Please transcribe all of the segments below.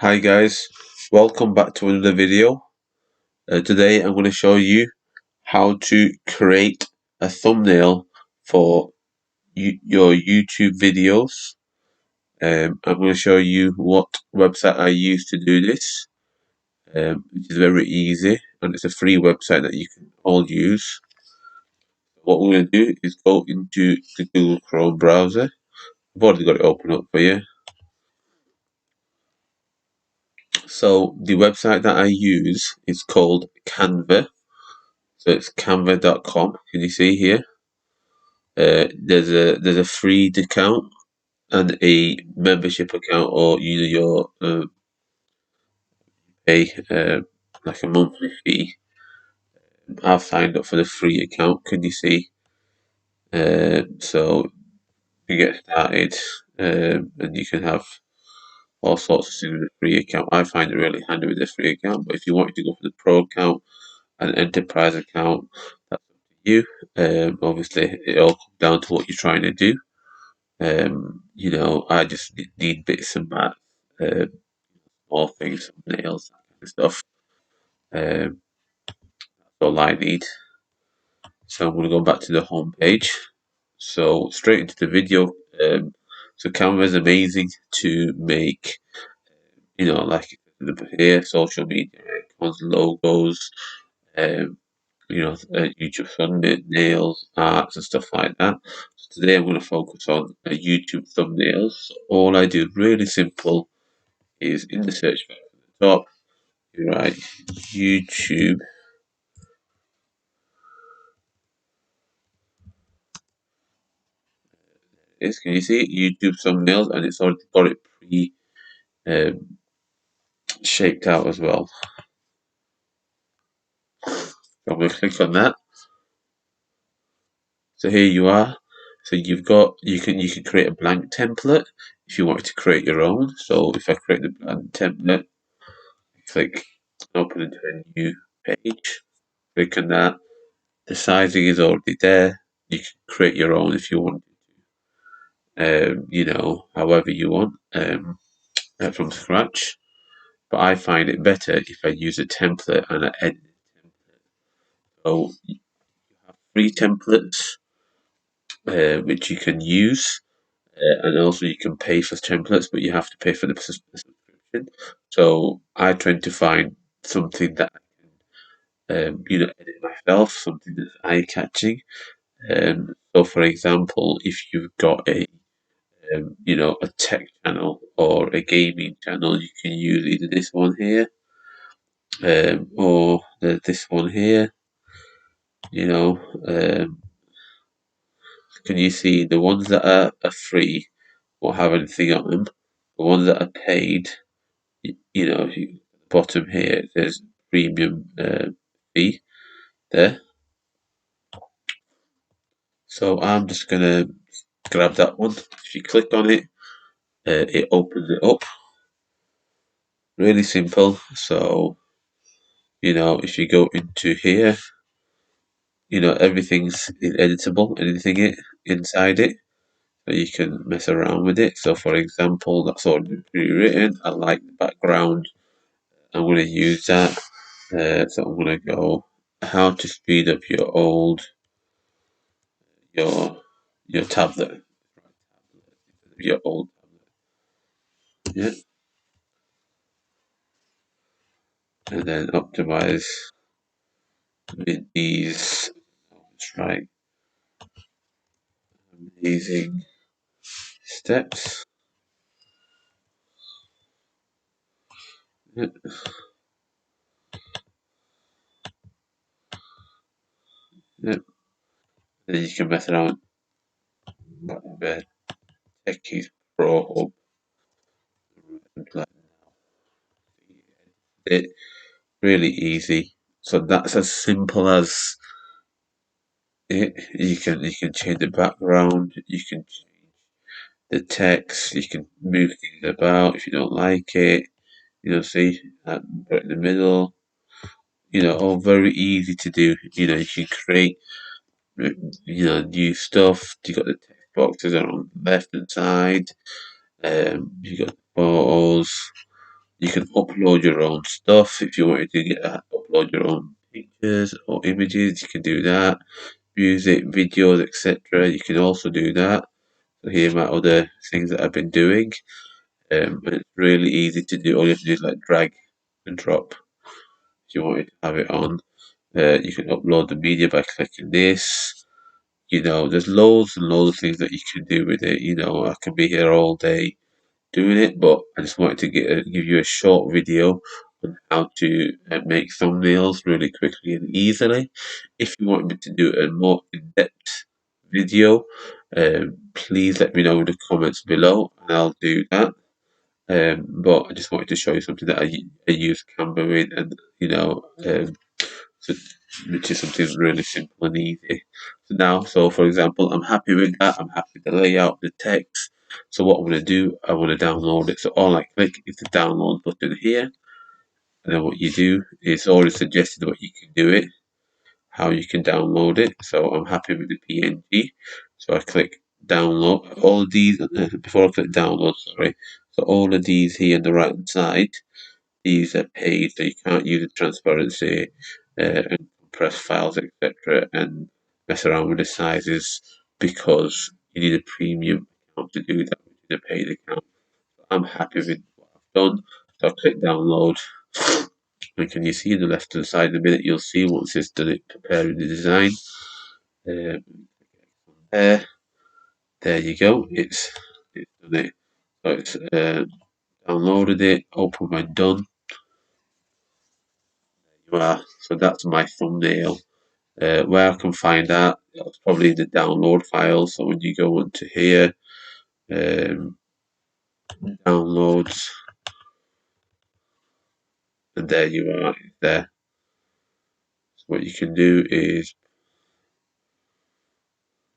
Hi guys, welcome back to another video. Today I'm going to show you how to create a thumbnail for your YouTube videos. I'm going to show you what website I use to do this, which is very easy and it's a free website that you can all use. What we're going to do is go into the Google Chrome browser. I've already got it open up for you. So the website that I use is called Canva. So it's canva.com. Can you see here? There's a free account and a membership account, or your pay like a monthly fee. I've signed up for the free account. Can you see? So you get started, and you can have all sorts of things with a free account. I find it really handy with the free account. But if you want to go for the pro account and enterprise account, that's up to you. Obviously, it all comes down to what you're trying to do. I just need bits and bats, small things, nails, that kind of stuff. That's all I need. So I'm going to go back to the home page. So straight into the video. So Canva is amazing to make, like here, social media icons, logos, um, YouTube thumbnails, arts, and stuff like that. So today I'm going to focus on YouTube thumbnails. So all I do, really simple, is in the search bar at the top, you write YouTube. Can you see it? YouTube thumbnails, and it's already got it pre um, shaped out as well. So I'm going to click on that. So here you are. So you can create a blank template if you want to create your own. So if I create the blank template, click open into a new page. Click on that. The sizing is already there. You can create your own if you want. However you want, from scratch. But I find it better if I use a template and I edit it. So you have free templates which you can use, and also you can pay for templates, but you have to pay for the subscription. So I tend to find something that I can, edit myself, something that's eye catching. So, for example, if you've got a tech channel or a gaming channel, you can use either this one here, or this one here. Can you see the ones that are free won't have anything on them? The ones that are paid, if you bottom here, there's premium fee there. So I'm just gonna grab that one. If you click on it, it opens it up. Really simple. So if you go into here, everything's editable, anything inside it. So you can mess around with it. So for example, that's already pre-written. I like the background. I'm going to use that. So I'm going to go how to speed up your tablet, your old tablet. Yeah, and then optimize with these. Let's try amazing steps. Yeah. Yeah. Then you can mess around with the Techies Pro Hub. It really easy. So that's as simple as it. You can change the background. You can change the text. You can move things about if you don't like it. See, put it in the middle. All very easy to do. You can create, new stuff. You got the text boxes on the left hand side. You got photos. You can upload your own stuff if you wanted to upload your own pictures or images. You can do that. Music, videos, etc. You can also do that. So here are my other things that I've been doing. It's really easy to do. All you have to do is like drag and drop if you wanted to have it on. You can upload the media by clicking this. There's loads and loads of things that you can do with it. I can be here all day doing it, but I just wanted to give you a short video on how to make thumbnails really quickly and easily. If you want me to do a more in-depth video, please let me know in the comments below, and I'll do that. But I just wanted to show you something that I use Canva with, and so, which is something really simple and easy. So for example, I'm happy with that. I'm happy with the layout, the text. So what I'm going to do, I want to download it. So all I click is the download button here. And then what you do is already suggested what you can do it, how you can download it. So I'm happy with the PNG. So I click download. All of these, before I click download, sorry. So all of these here on the right hand side, these are paid, so you can't use the transparency and compress files, etc., and mess around with the sizes because you need a premium account to do that, which is a paid account. I'm happy with what I've done, so I'll click download. And can you see on the left hand side in a minute? You'll see once it's done it preparing the design. Um, there, there you go. It's done it. So it's downloaded it. Open when done. You are. So that's my thumbnail. Where I can find that, it's probably in the download file. So when you go onto here, um, downloads, and there you are, it's there. So what you can do is,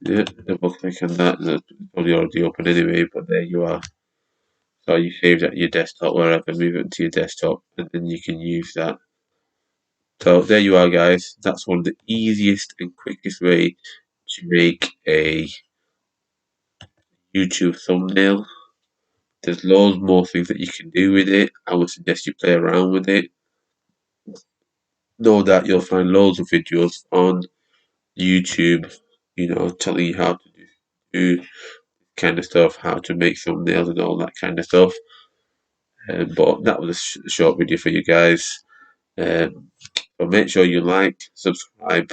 double click on that. That's probably already open anyway, but there you are. So you save that to your desktop, wherever, move it to your desktop, and then you can use that. So there you are, guys. That's one of the easiest and quickest way to make a YouTube thumbnail. There's loads more things that you can do with it. I would suggest you play around with it. Know that you'll find loads of videos on YouTube, telling you how to do kind of stuff, how to make thumbnails and all that kind of stuff. But that was a short video for you guys. But make sure you like, subscribe,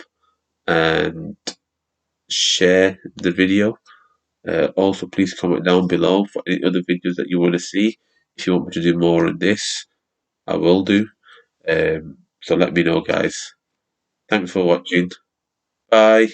and share the video. Also, please comment down below for any other videos that you want to see. If you want me to do more on this, I will do. So let me know, guys. Thanks for watching. Bye.